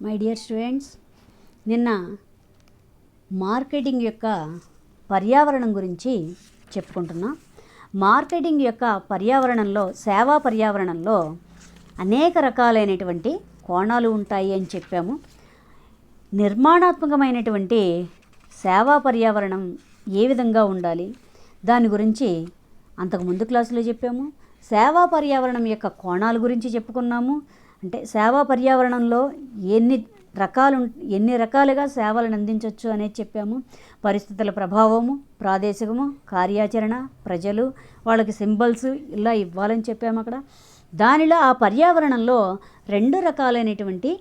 My dear students, నిన్న marketing యొక్క పర్యావరణం గురించి చెప్పుకుంటున్నాం. మార్కెటింగ్ యొక్క పర్యావరణంలో, సేవా పర్యావరణంలో అనేక రకాలైనటువంటి కోణాలు ఉంటాయి అని చెప్పాము. నిర్మాణాత్మకమైనటువంటి సేవా పర్యావరణం ఏ విధంగా ఉండాలి దాని గురించి అంతకు ముందు క్లాసులో చెప్పాము. సేవా పర్యావరణం యొక్క కోణాల గురించి చెప్పుకున్నాము. అంటే సేవా పర్యావరణంలో ఎన్ని రకాలుగా సేవలను అందించవచ్చు అనేది చెప్పాము. పరిస్థితుల ప్రభావము, ప్రాదేశికము, కార్యాచరణ, ప్రజలు, వాళ్ళకి సింబల్స్ ఇలా ఇవ్వాలని చెప్పాము. అక్కడ దానిలో ఆ పర్యావరణంలో 2 రకాలైనటువంటి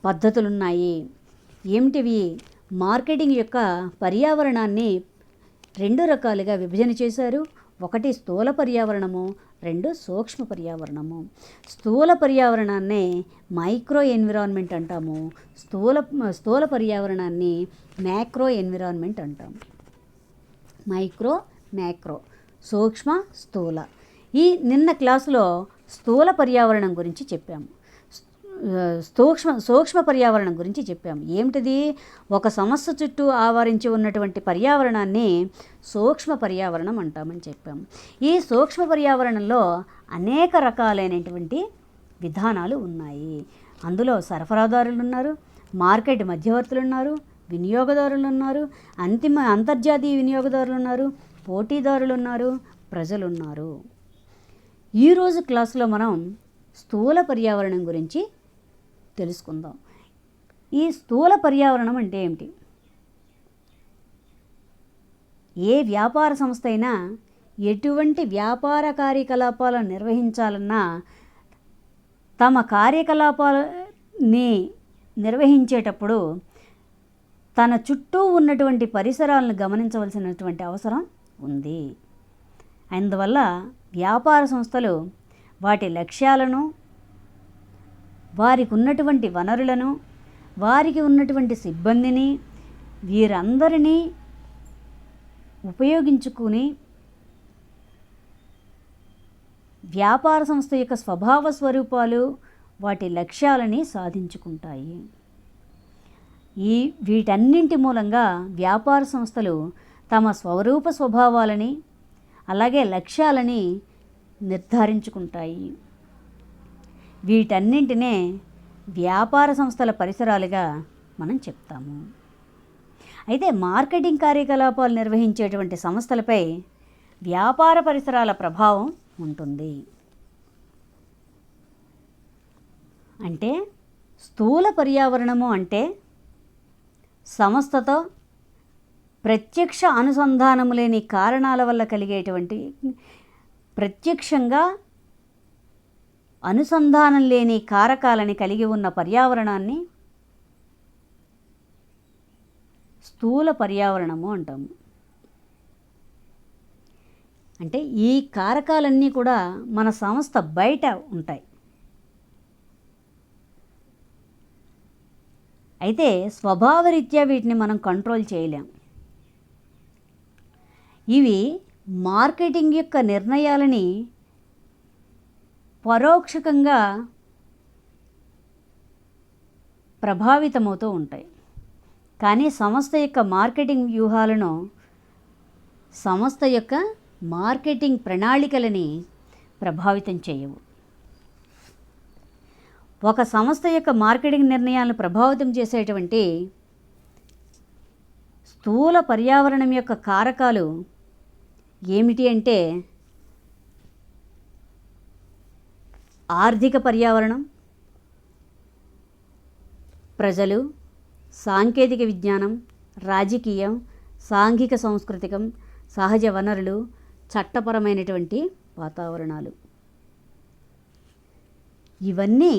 పద్ధతులు ఉన్నాయి. ఏమిటివి? మార్కెటింగ్ యొక్క పర్యావరణాన్ని 2 రకాలుగా విభజన చేశారు. ఒకటి స్థూల పర్యావరణము, 2 సూక్ష్మ పర్యావరణము. స్థూల పర్యావరణాన్ని మైక్రో ఎన్విరాన్మెంట్ అంటాము. స్థూల పర్యావరణాన్ని మ్యాక్రో ఎన్విరాన్మెంట్ అంటాము. మైక్రో, మ్యాక్రో, సూక్ష్మ, స్థూల. నిన్న క్లాసులో స్థూల పర్యావరణం గురించి చెప్పాము. సూక్ష్మ పర్యావరణం గురించి చెప్పాము. ఏమిటిది? ఒక సంస్థ చుట్టూ ఆవరించి ఉన్నటువంటి పర్యావరణాన్ని సూక్ష్మ పర్యావరణం అంటామని చెప్పాము. ఈ సూక్ష్మ పర్యావరణంలో అనేక రకాలైనటువంటి విధానాలు ఉన్నాయి. అందులో సరఫరాదారులు ఉన్నారు, మార్కెట్ మధ్యవర్తులు ఉన్నారు, వినియోగదారులు ఉన్నారు, అంతర్జాతీయ వినియోగదారులు ఉన్నారు, పోటీదారులు ఉన్నారు, ప్రజలు ఉన్నారు. ఈరోజు క్లాసులో మనం స్థూల పర్యావరణం గురించి తెలుసుకుందాం. ఈ స్థూల పర్యావరణం అంటే ఏమిటి? ఏ వ్యాపార సంస్థ అయినా ఎటువంటి వ్యాపార కార్యకలాపాలను నిర్వహించాలన్నా తమ కార్యకలాపాలని నిర్వహించేటప్పుడు తన చుట్టూ ఉన్నటువంటి పరిసరాలను గమనించవలసినటువంటి అవసరం ఉంది. అందువల్ల వ్యాపార సంస్థలు వాటి లక్ష్యాలను, వారికి ఉన్నటువంటి వనరులను, వారికి ఉన్నటువంటి సిబ్బందిని, వీరందరినీ ఉపయోగించుకుని వ్యాపార సంస్థ యొక్క స్వభావ స్వరూపాలు, వాటి లక్ష్యాలని సాధించుకుంటాయి. వీటన్నింటి మూలంగా వ్యాపార సంస్థలు తమ స్వరూప స్వభావాలని అలాగే లక్ష్యాలని నిర్ధారించుకుంటాయి. వీటన్నింటినే వ్యాపార సంస్థల పరిసరాలుగా మనం చెప్తాము. అయితే మార్కెటింగ్ కార్యకలాపాలు నిర్వహించేటువంటి సంస్థలపై వ్యాపార పరిసరాల ప్రభావం ఉంటుంది. అంటే స్థూల పర్యావరణము అంటే సంస్థతో ప్రత్యక్ష అనుసంధానము లేని కారణాల వల్ల కలిగేటువంటి, ప్రత్యక్షంగా అనుసంధానం లేని కారకాలని కలిగి ఉన్న పర్యావరణాన్ని స్థూల పర్యావరణము అంటాము. అంటే ఈ కారకాలన్నీ కూడా మన సంస్థ బయట ఉంటాయి. అయితే స్వభావరీత్యా వీటిని మనం కంట్రోల్ చేయలేం. ఇవి మార్కెటింగ్ యొక్క నిర్ణయాలని పరోక్షకంగా ప్రభావితమవుతూ ఉంటాయి. కానీ సంస్థ యొక్క మార్కెటింగ్ వ్యూహాలను, సంస్థ యొక్క మార్కెటింగ్ ప్రణాళికలని ప్రభావితం చేయవు. ఒక సంస్థ యొక్క మార్కెటింగ్ నిర్ణయాలను ప్రభావితం చేసేటువంటి స్థూల పర్యావరణం యొక్క కారకాలు ఏమిటి అంటే ఆర్థిక పర్యావరణం, ప్రజలు, సాంకేతిక విజ్ఞానం, రాజకీయం, సాంఘిక సాంస్కృతికం, సహజ వనరులు, చట్టపరమైనటువంటి వాతావరణాలు. ఇవన్నీ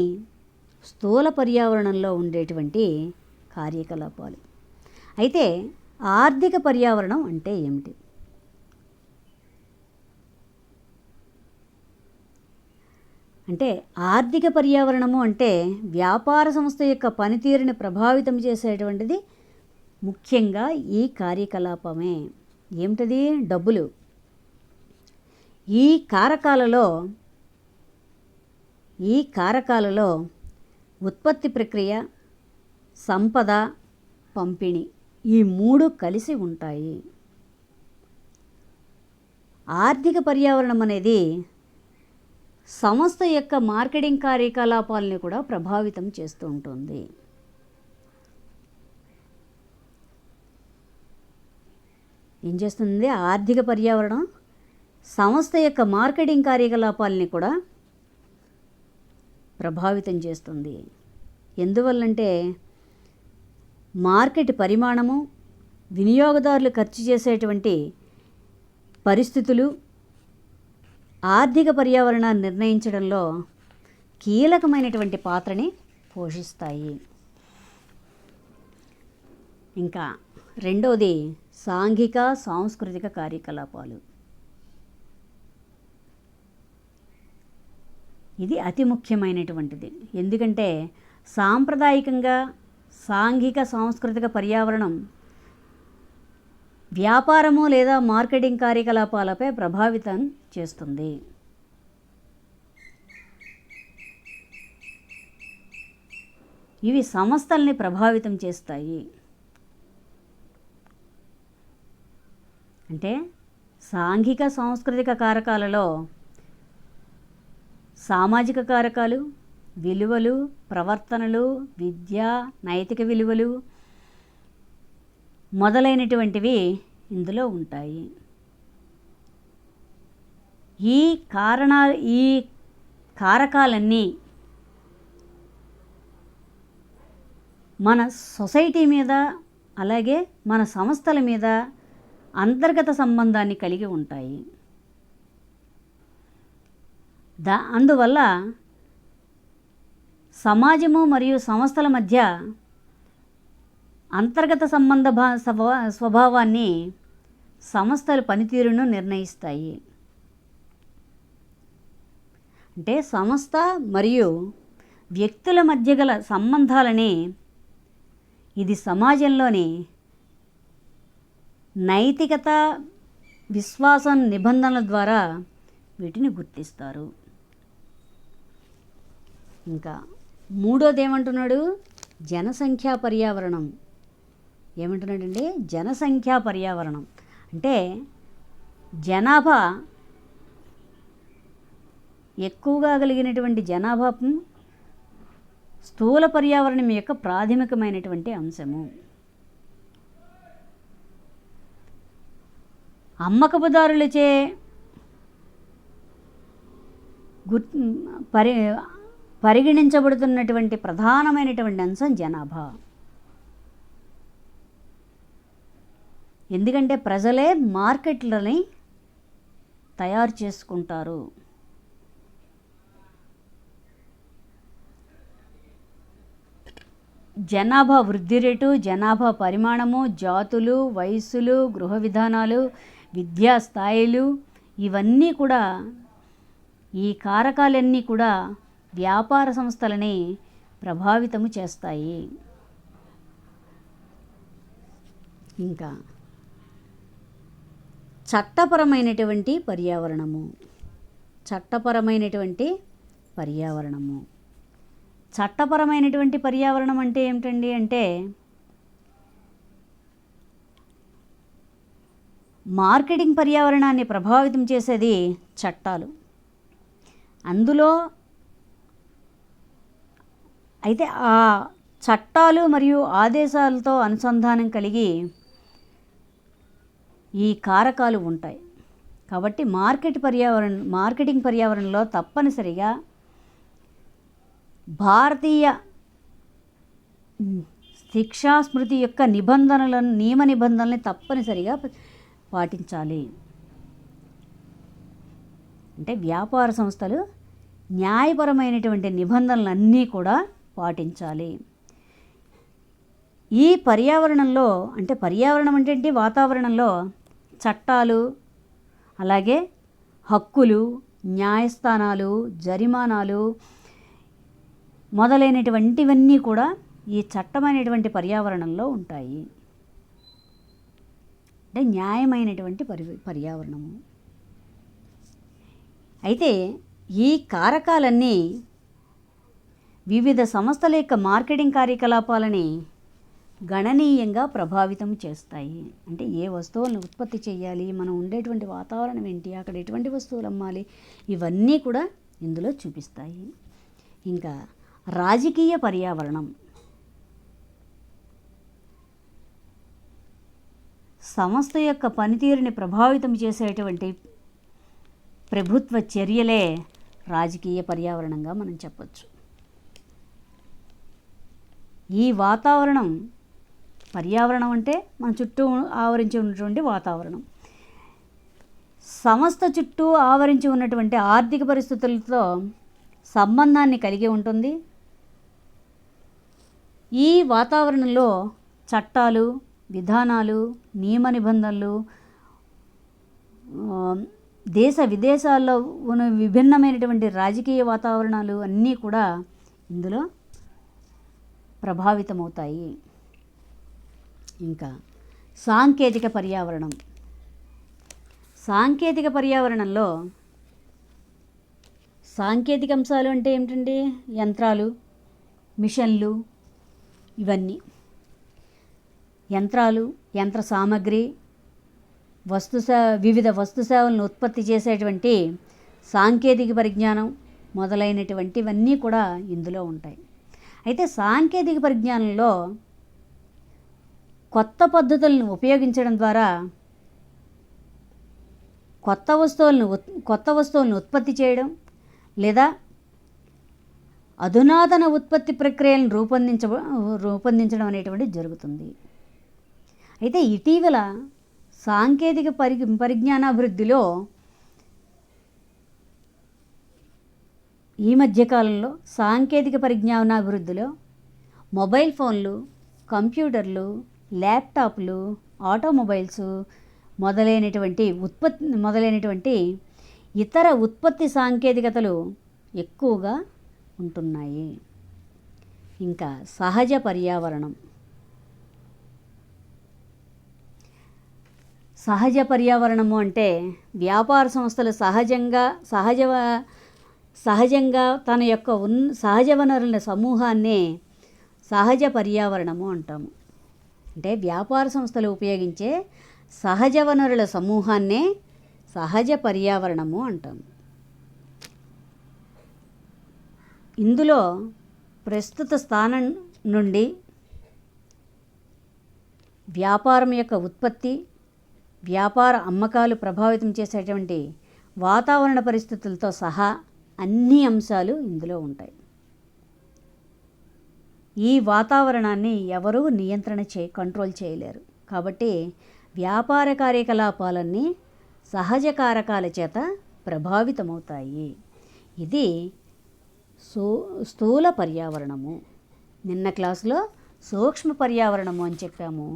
స్థూల పర్యావరణంలో ఉండేటువంటి కార్యకలాపాలు. అయితే ఆర్థిక పర్యావరణం అంటే ఏమిటి? అంటే ఆర్థిక పర్యావరణము అంటే వ్యాపార సంస్థ యొక్క పనితీరుని ప్రభావితం చేసేటువంటిది ముఖ్యంగా ఈ కార్యకలాపమే. ఏమిటది? డబ్బులు. ఈ కారకాలలో ఉత్పత్తి ప్రక్రియ, సంపద, పంపిణీ ఈ 3 కలిసి ఉంటాయి. ఆర్థిక పర్యావరణం అనేది సంస్థ యొక్క మార్కెటింగ్ కార్యకలాపాలని కూడా ప్రభావితం చేస్తూ ఉంటుంది. ఏం చేస్తుంది? ఆర్థిక పర్యావరణం సంస్థ యొక్క మార్కెటింగ్ కార్యకలాపాలని కూడా ప్రభావితం చేస్తుంది. ఎందువల్లంటే మార్కెట్ పరిమాణము, వినియోగదారులు ఖర్చు చేసేటువంటి పరిస్థితులు ఆర్థిక పర్యావరణాన్ని నిర్ణయించడంలో కీలకమైనటువంటి పాత్రని పోషిస్తాయి. ఇంకా రెండవది సాంఘిక సాంస్కృతిక కార్యకలాపాలు. ఇది అతి ముఖ్యమైనటువంటిది. ఎందుకంటే సాంప్రదాయకంగా సాంఘిక సాంస్కృతిక పర్యావరణం వ్యాపారము లేదా మార్కెటింగ్ కార్యకలాపాలపై ప్రభావితం చేస్తుంది. ఇవి సంస్థల్ని ప్రభావితం చేస్తాయి. అంటే సాంఘిక సాంస్కృతిక కారకాలలో సామాజిక కారకాలు, విలువలు, ప్రవర్తనలు, విద్య, నైతిక విలువలు మొదలైనటువంటివి ఇందులో ఉంటాయి. ఈ కారకాలన్నీ మన సొసైటీ మీద అలాగే మన సంస్థల మీద అంతర్గత సంబంధాన్ని కలిగి ఉంటాయి. అందువల్ల సమాజము మరియు సంస్థల మధ్య అంతర్గత సంబంధ స్వభావాన్ని సంస్థల పనితీరును నిర్ణయిస్తాయి. అంటే సంస్థ మరియు వ్యక్తుల మధ్య గల సంబంధాలని ఇది సమాజంలోని నైతికత, విశ్వాసం, నిబంధనల ద్వారా వీటిని గుర్తిస్తారు. ఇంకా మూడోది ఏమంటున్నాడు? జనసంఖ్యా పర్యావరణం. ఏమంటున్నాడండి? జనసంఖ్యా పర్యావరణం అంటే జనాభా ఎక్కువగా కలిగినటువంటి జనాభా స్థూల పర్యావరణం యొక్క ప్రాథమికమైనటువంటి అంశము. అమ్మకపుదారులచే పరిగణించబడుతున్నటువంటి ప్రధానమైనటువంటి అంశం జనాభా. ఎందుకంటే ప్రజలే మార్కెట్లని తయారు చేసుకుంటారు. జనాభా వృద్ధి రేటు, జనాభా పరిమాణము, జాతులు, వయస్సులు, గృహ విధానాలు, విద్యా స్థాయిలు ఇవన్నీ కూడా ఈ కారకాలన్నీ కూడా వ్యాపార సంస్థలని ప్రభావితము చేస్తాయి. ఇంకా చట్టపరమైనటువంటి పర్యావరణము. చట్టపరమైనటువంటి పర్యావరణము చట్టపరమైనటువంటి పర్యావరణం అంటే ఏమిటండి? అంటే మార్కెటింగ్ పర్యావరణాన్ని ప్రభావితం చేసేది చట్టాలు. అందులో అయితే ఆ చట్టాలు మరియు ఆదేశాలతో అనుసంధానం కలిగి ఈ కారకాలు ఉంటాయి. కాబట్టి మార్కెటింగ్ పర్యావరణంలో తప్పనిసరిగా భారతీయ శిక్షా స్మృతి యొక్క నియమ నిబంధనల్ని తప్పనిసరిగా పాటించాలి. అంటే వ్యాపార సంస్థలు న్యాయపరమైనటువంటి నిబంధనలన్నీ కూడా పాటించాలి. ఈ పర్యావరణంలో అంటే పర్యావరణం అంటే ఏంటి? వాతావరణంలో చట్టాలు, అలాగే హక్కులు, న్యాయస్థానాలు, జరిమానాలు మొదలైనటువంటివన్నీ కూడా ఈ చట్టమైనటువంటి పర్యావరణంలో ఉంటాయి. అంటే న్యాయమైనటువంటి పర్యావరణము. అయితే ఈ కారకాలన్నీ వివిధ సంస్థల యొక్క మార్కెటింగ్ కార్యకలాపాలని గణనీయంగా ప్రభావితం చేస్తాయి. అంటే ఏ వస్తువులను ఉత్పత్తి చేయాలి, మనం ఉండేటువంటి వాతావరణం ఏంటి, అక్కడ ఎటువంటి వస్తువులు అమ్మాలి, ఇవన్నీ కూడా ఇందులో చూపిస్తాయి. ఇంకా రాజకీయ పర్యావరణం, సంస్థ యొక్క పనితీరుని ప్రభావితం చేసేటువంటి ప్రభుత్వ చర్యలే రాజకీయ పర్యావరణంగా మనం చెప్పచ్చు. ఈ వాతావరణం, పర్యావరణం అంటే మన చుట్టూ ఆవరించి ఉన్నటువంటి వాతావరణం, సంస్థ చుట్టూ ఆవరించి ఉన్నటువంటి ఆర్థిక పరిస్థితులతో సంబంధాన్ని కలిగి ఉంటుంది. ఈ వాతావరణంలో చట్టాలు, విధానాలు, నియమ నిబంధనలు, దేశ విదేశాల్లో ఉన్న విభిన్నమైనటువంటి రాజకీయ వాతావరణాలు అన్నీ కూడా ఇందులో ప్రభావితమవుతాయి. ఇంకా సాంకేతిక పర్యావరణం, సాంకేతిక పర్యావరణంలో సాంకేతిక అంశాలు అంటే ఏమిటండి? యంత్రాలు, మిషన్లు, ఇవన్నీ యంత్రాలు, యంత్ర సామగ్రి, వివిధ వస్తు సేవలను ఉత్పత్తి చేసేటువంటి సాంకేతిక పరిజ్ఞానం మొదలైనటువంటివన్నీ కూడా ఇందులో ఉంటాయి. అయితే సాంకేతిక పరిజ్ఞానంలో కొత్త పద్ధతులను ఉపయోగించడం ద్వారా కొత్త వస్తువులను ఉత్పత్తి చేయడం లేదా అధునాతన ఉత్పత్తి ప్రక్రియలను రూపొందించడం అనేటువంటిది జరుగుతుంది. అయితే ఇటీవల సాంకేతిక పరిజ్ఞానాభివృద్ధిలో ఈ మధ్యకాలంలో సాంకేతిక పరిజ్ఞానాభివృద్ధిలో మొబైల్ ఫోన్లు, కంప్యూటర్లు, ల్యాప్టాప్లు, ఆటోమొబైల్స్ మొదలైనటువంటి ఇతర ఉత్పత్తి సాంకేతికతలు ఎక్కువగా ఉంటున్నాయి. ఇంకా సహజ పర్యావరణం, సహజ పర్యావరణము అంటే వ్యాపార సంస్థలు సహజంగా తన యొక్క సహజ వనరుల సమూహాన్నే సహజ పర్యావరణము అంటాము. అంటే వ్యాపార సంస్థలు ఉపయోగించే సహజ వనరుల సమూహాన్నే సహజ పర్యావరణము అంటాము. ఇందులో ప్రస్తుత స్థానం నుండి వ్యాపారం యొక్క ఉత్పత్తి, వ్యాపార అమ్మకాలు ప్రభావితం చేసేటువంటి వాతావరణ పరిస్థితులతో సహా అన్ని అంశాలు ఇందులో ఉంటాయి. ఈ వాతావరణాన్ని ఎవరూ కంట్రోల్ చేయలేరు. కాబట్టి వ్యాపార కార్యకలాపాలన్నీ సహజ కారకాల చేత ప్రభావితమవుతాయి. ఇది స్థూల పర్యావరణము. నిన్న క్లాసులో సూక్ష్మ పర్యావరణము అని చెప్పాము.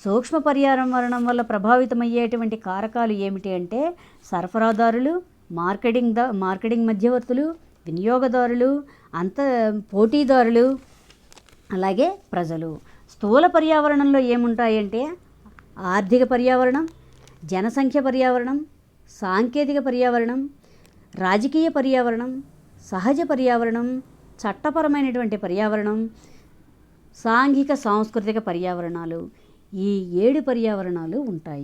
సూక్ష్మ పర్యావరణం వల్ల ప్రభావితమయ్యేటువంటి కారకాలు ఏమిటి అంటే సరఫరాదారులు, మార్కెటింగ్ మధ్యవర్తులు, వినియోగదారులు, పోటీదారులు, అలాగే ప్రజలు. స్థూల పర్యావరణంలో ఏముంటాయంటే ఆర్థిక పర్యావరణం, జనసంఖ్య పర్యావరణం, సాంకేతిక పర్యావరణం, రాజకీయ పర్యావరణం, సహజ పర్యావరణం, చట్టపరమైనటువంటి పర్యావరణం, సాంఘిక సాంస్కృతిక పర్యావరణాలు, ఈ 7 పర్యావరణాలు ఉంటాయి.